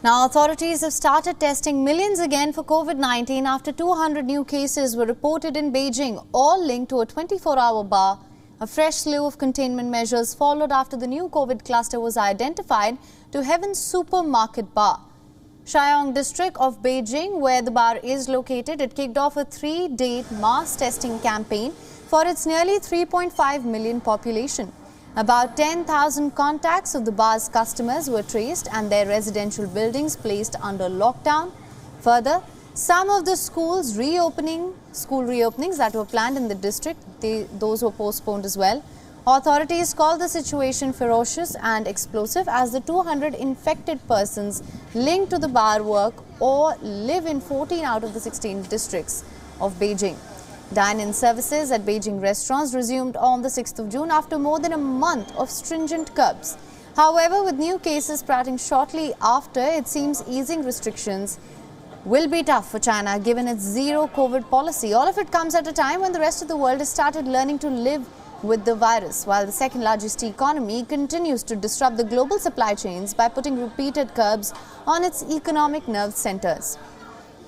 Now, authorities have started testing millions again for COVID-19 after 200 new cases were reported in Beijing, all linked to a 24-hour bar. A fresh slew of containment measures followed after the new COVID cluster was identified to Heaven's Supermarket Bar. Chaoyang district of Beijing, where the bar is located, it kicked off a 3-day mass testing campaign for its nearly 3.5 million population. About 10,000 contacts of the bar's customers were traced and their residential buildings placed under lockdown. Further, some of the school reopenings that were planned in the district, those were postponed as well. Authorities call the situation ferocious and explosive as the 200 infected persons linked to the bar work or live in 14 out of the 16 districts of Beijing. Dine-in services at Beijing restaurants resumed on the 6th of June after more than a month of stringent curbs. However, with new cases sprouting shortly after, it seems easing restrictions will be tough for China given its zero COVID policy. All of it comes at a time when the rest of the world has started learning to live with the virus, while the second largest economy continues to disrupt the global supply chains by putting repeated curbs on its economic nerve centers.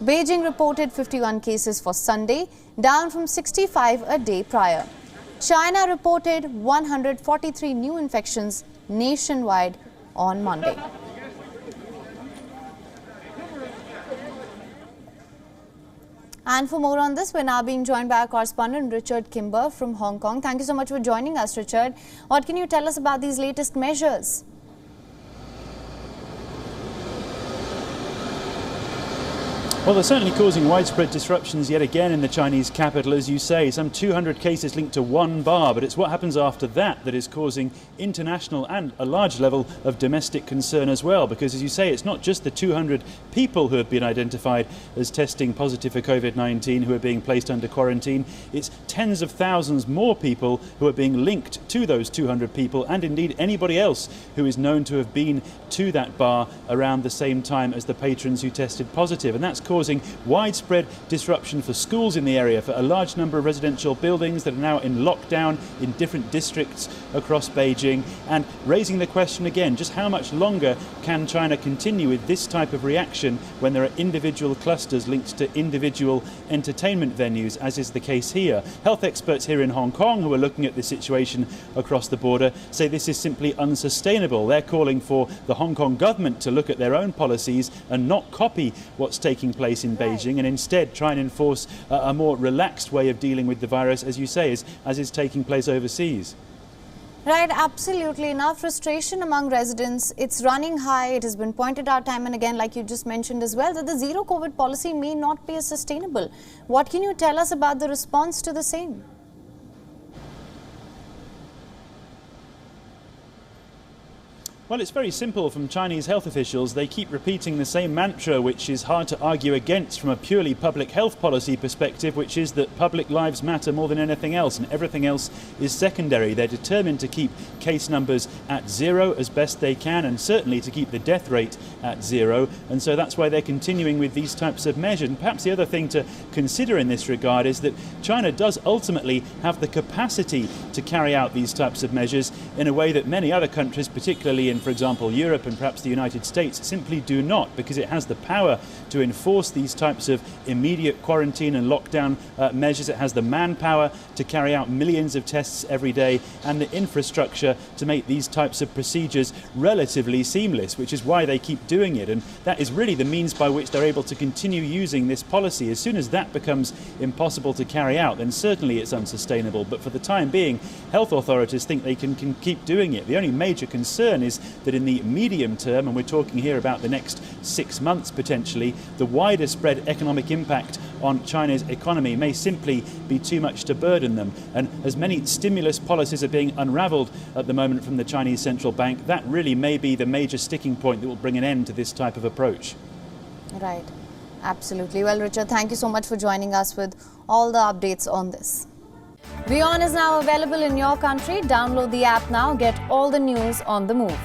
Beijing reported 51 cases for Sunday, down from 65 a day prior. China reported 143 new infections nationwide on Monday. And for more on this, we're now being joined by our correspondent Richard Kimber from Hong Kong. Thank you so much for joining us, Richard. What can you tell us about these latest measures? Well, they're certainly causing widespread disruptions yet again in the Chinese capital, as you say. Some 200 cases linked to one bar, but it's what happens after that that is causing international and a large level of domestic concern as well. Because, as you say, it's not just the 200 people who have been identified as testing positive for COVID-19 who are being placed under quarantine. It's tens of thousands more people who are being linked to those 200 people, and indeed anybody else who is known to have been to that bar around the same time as the patrons who tested positive. And that's causing widespread disruption for schools in the area, for a large number of residential buildings that are now in lockdown in different districts across Beijing, and raising the question again, just how much longer can China continue with this type of reaction when there are individual clusters linked to individual entertainment venues, as is the case here. Health experts here in Hong Kong who are looking at the situation across the border say this is simply unsustainable. They're calling for the Hong Kong government to look at their own policies and not copy what's taking place in Beijing, and instead try and enforce a more relaxed way of dealing with the virus, as you say, as is taking place overseas. Right, absolutely. Now, frustration among residents, it's running high. It has been pointed out time and again, like you just mentioned as well, that the zero COVID policy may not be as sustainable. What can you tell us about the response to the same? Well, it's very simple from Chinese health officials. They keep repeating the same mantra, which is hard to argue against from a purely public health policy perspective, which is that public lives matter more than anything else and everything else is secondary. They're determined to keep case numbers at zero as best they can, and certainly to keep the death rate at zero. And so that's why they're continuing with these types of measures. And perhaps the other thing to consider in this regard is that China does ultimately have the capacity to carry out these types of measures in a way that many other countries, particularly in, for example, Europe and perhaps the United States, simply do not, because it has the power to enforce these types of immediate quarantine and lockdown measures. It has the manpower to carry out millions of tests every day and the infrastructure to make these types of procedures relatively seamless, which is why they keep doing it. And that is really the means by which they're able to continue using this policy. As soon as that becomes impossible to carry out, then certainly it's unsustainable. But for the time being, health authorities think they can keep doing it. The only major concern is that in the medium term, and we're talking here about the next 6 months potentially, the wider spread economic impact on China's economy may simply be too much to burden them. And as many stimulus policies are being unravelled at the moment from the Chinese central bank, that really may be the major sticking point that will bring an end to this type of approach. Right, absolutely. Well, Richard, thank you so much for joining us with all the updates on this. WION is now available in your country. Download the app now. Get all the news on the move.